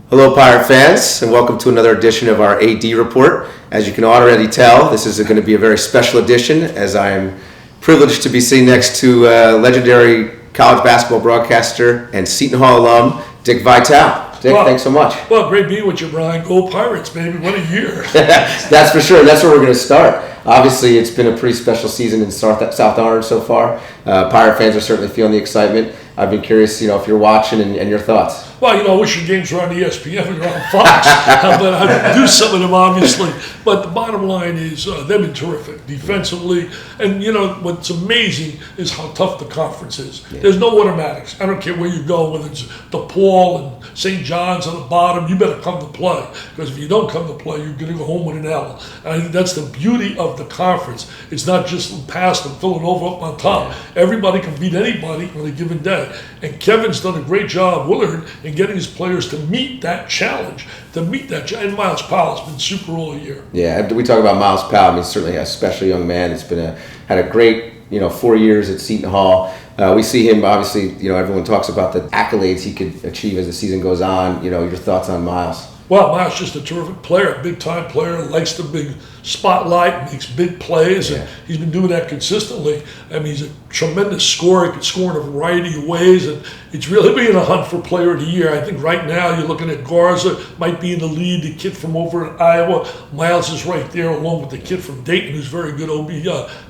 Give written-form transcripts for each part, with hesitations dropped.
Hello, Pirate fans, and welcome to another edition of our AD Report. As you can already tell, this is going to be a very special edition, as I am privileged to be sitting next to legendary college basketball broadcaster and Seton Hall alum, Dick Vitale. Dick, thanks so much. Well, great being with you, Bryan. Go Pirates, baby. What a year. That's for sure. That's where we're going to start. Obviously, it's been a pretty special season in South Orange so far. Pirate fans are certainly feeling the excitement. I've been curious, if you're watching and your thoughts. Well, I wish your games were on ESPN or on Fox, but I do some of them, obviously. But the bottom line is they've been terrific defensively. And, what's amazing is how tough the conference is. Yeah. There's no automatics. I don't care where you go, whether it's DePaul and St. John's on the bottom, you better come to play. Because if you don't come to play, you're going to go home with an L. And I think that's the beauty of the conference. It's not just past and Villanova up on top. Yeah. Everybody can beat anybody on a given day. And Kevin's done a great job, Willard, in getting his players to meet that challenge. And Miles Powell's been super all year. Yeah, we talk about Miles Powell. I mean, certainly a special young man. It's been had a great 4 years at Seton Hall. We see him, obviously, everyone talks about the accolades he could achieve as the season goes on. Your thoughts on Miles? Well, Miles is just a terrific player, a big-time player, likes the big spotlight, makes big plays, and he's been doing that consistently. I mean, he's a tremendous scorer. He can score in a variety of ways, and it's really being a hunt for Player of the Year. I think right now you're looking at Garza, might be in the lead, the kid from over in Iowa. Miles is right there, along with the kid from Dayton, who's very good,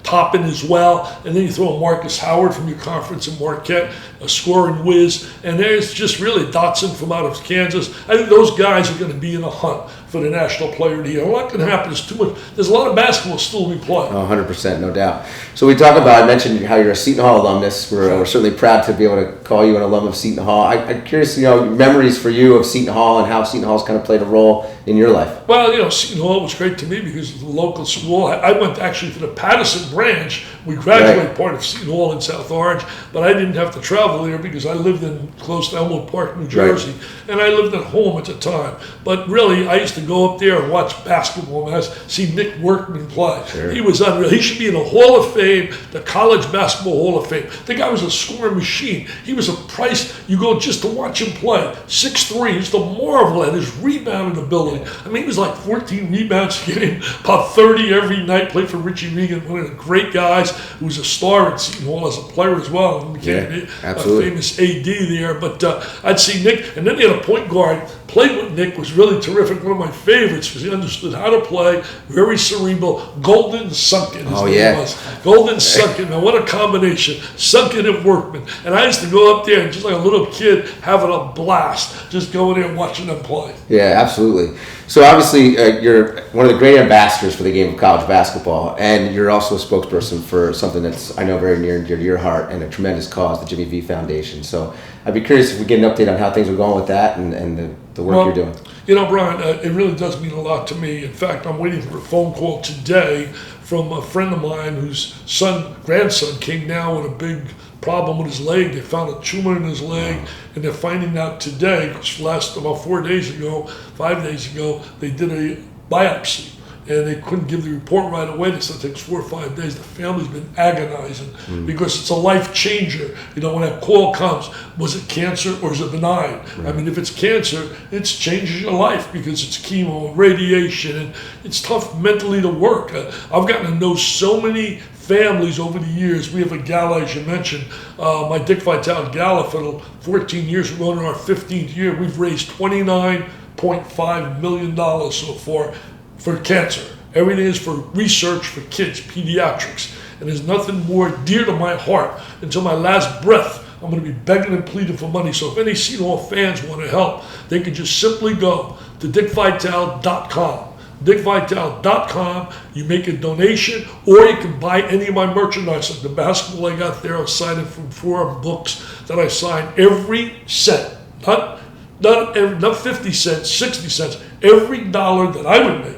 Toppin as well. And then you throw in Marcus Howard from your conference in Marquette, a scoring whiz. And there's just really Dotson from out of Kansas. I think those guys are going to be in a hunt for the National Player of the Year. A lot can happen. There's too much. There's a lot of basketball still to be played. 100%, no doubt. So we talk about, I mentioned how you're a Seton Hall alumnus. We're certainly proud to be able to call you an alum of Seton Hall. I'm curious, memories for you of Seton Hall and how Seton Hall's kind of played a role in your life. Well, Seton Hall was great to me because of the local school. I went actually to the Patterson branch. We graduated part of Seton Hall in South Orange, but I didn't have to travel there because I lived close to Elmwood Park, New Jersey, and I lived at home at the time. But really, I used to go up there and watch basketball matches, see Nick Workman play. Sure. He was unreal. He should be in the Hall of Fame, the College Basketball Hall of Fame. The guy was a scoring machine. He was a price you go just to watch him play. 6'3", used to marvel at his rebounding ability. I mean, he was like 14 rebounds a game, about 30 every night, played for Richie Regan, one of the great guys who was a star at Seton Hall as a player as well. And became a famous AD there. But I'd see Nick, and then they had a point guard, played with Nick, was really terrific, one of my favorites because he understood how to play, very cerebral. Golden Sunken, his name was. Golden Sunken, man, what a combination. Sunken and Workman. And I used to go up there and just like a little kid having a blast, just going there and watching them play. Yeah, absolutely. So obviously you're one of the great ambassadors for the game of college basketball, and you're also a spokesperson for something that's, I know, very near and dear to your heart and a tremendous cause, the Jimmy V Foundation. So I'd be curious if we get an update on how things are going with that and the work you're doing. Bryan, it really does mean a lot to me. In fact, I'm waiting for a phone call today from a friend of mine whose grandson came down with a big problem with his leg. They found a tumor in his leg, and they're finding out today, because about 5 days ago, they did a biopsy. And they couldn't give the report right away. They said it takes 4 or 5 days. The family's been agonizing because it's a life changer. When that call comes, was it cancer or is it benign? Right. I mean, if it's cancer, it changes your life because it's chemo and radiation, and it's tough mentally to work. I've gotten to know so many families over the years. We have a gala, as you mentioned, my Dick Vitale Gala for the 14 years. We're going in our 15th year. We've raised $29.5 million so far for cancer. Everything is for research for kids, pediatrics. And there's nothing more dear to my heart. Until my last breath, I'm going to be begging and pleading for money. So if any Seton Hall fans want to help, they can just simply go to dickvitale.com. dickvitale.com. You make a donation, or you can buy any of my merchandise, like the basketball I got there. I'll sign it from 4 books that I sign every cent. Not 50 cents, 60 cents. Every dollar that I would make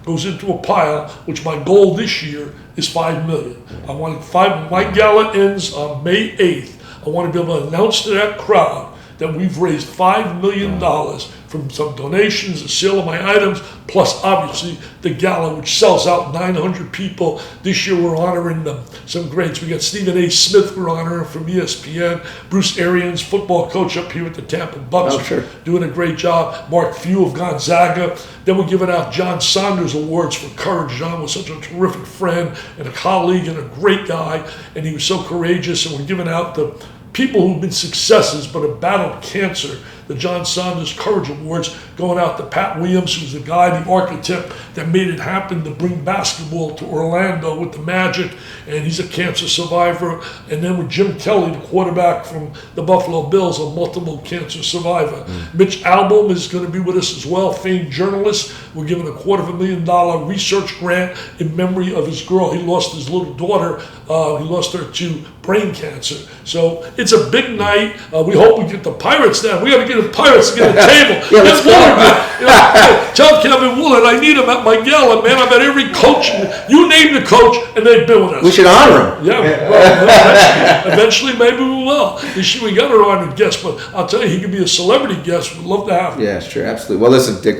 goes into a pile, which my goal this year is $5 million. I want my gala ends on May 8th. I want to be able to announce to that crowd that we've raised $5 million for from some donations, the sale of my items, plus obviously the gala, which sells out 900 people. This year we're honoring some greats. We got Stephen A. Smith we're honoring from ESPN, Bruce Arians, football coach up here at the Tampa Bucks, doing a great job, Mark Few of Gonzaga. Then we're giving out John Saunders Awards for courage. John was such a terrific friend and a colleague and a great guy, and he was so courageous. And we're giving out the people who've been successes but have battled cancer, the John Saunders Courage Awards, going out to Pat Williams, who's the guy, the architect that made it happen to bring basketball to Orlando with the Magic, and he's a cancer survivor. And then with Jim Kelly, the quarterback from the Buffalo Bills, a multiple cancer survivor. Mitch Albom is going to be with us as well, famed journalist. We're giving a $250,000 research grant in memory of his girl. He lost his little daughter. He lost her to brain cancer. So it's a big night. We hope we get the Pirates down. We got to get the Pirates to get a table. Let's go. Tell Kevin Willard I need him at my gala, man. I've had every coach. You name the coach, and they've been with us. We should honor him. Yeah, well, eventually maybe we will. We got an honored guest, but I'll tell you, he could be a celebrity guest. We'd love to have him. Yeah, sure, absolutely. Well, listen, Dick,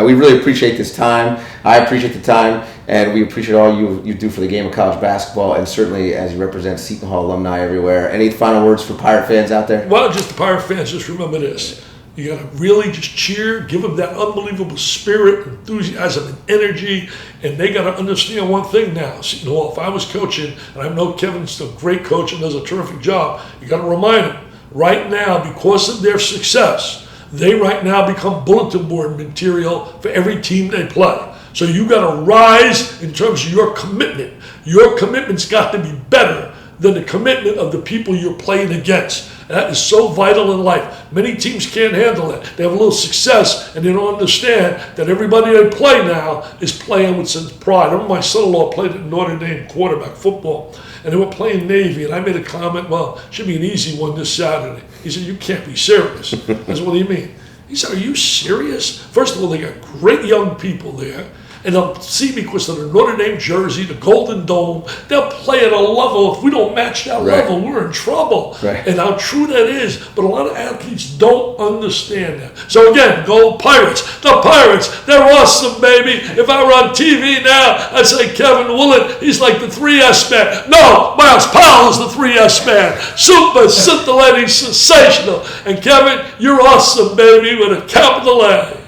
we really appreciate this time. I appreciate the time, and we appreciate all you do for the game of college basketball, and certainly as you represent Seton Hall alumni everywhere. Any final words for Pirate fans out there? Well, just the Pirate fans, just remember this. You got to really just cheer, give them that unbelievable spirit, enthusiasm, and energy. And they got to understand one thing now. Seton Hall, if I was coaching, and I know Kevin's a great coach and does a terrific job, you got to remind them, right now, because of their success, they right now become bulletin board material for every team they play. So you got to rise in terms of your commitment. Your commitment's got to be better than the commitment of the people you're playing against. That is so vital in life. Many teams can't handle it. They have a little success, and they don't understand that everybody they play now is playing with some pride. I remember my son-in-law played at Notre Dame quarterback football, and they were playing Navy, and I made a comment, well, it should be an easy one this Saturday. He said, you can't be serious. I said, what do you mean? He said, are you serious? First of all, they got great young people there. And they'll see because of the Notre Dame jersey, the Golden Dome, they'll play at a level. If we don't match that level, we're in trouble. Right. And how true that is. But a lot of athletes don't understand that. So again, go Pirates. The Pirates, they're awesome, baby. If I were on TV now, I'd say Kevin Willard, he's like the 3S man. No, Miles Powell is the 3S man. Super, scintillating, sensational. And Kevin, you're awesome, baby, with a capital A.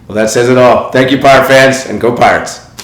Well, that says it all. Thank you, Pirate fans, and go Pirates.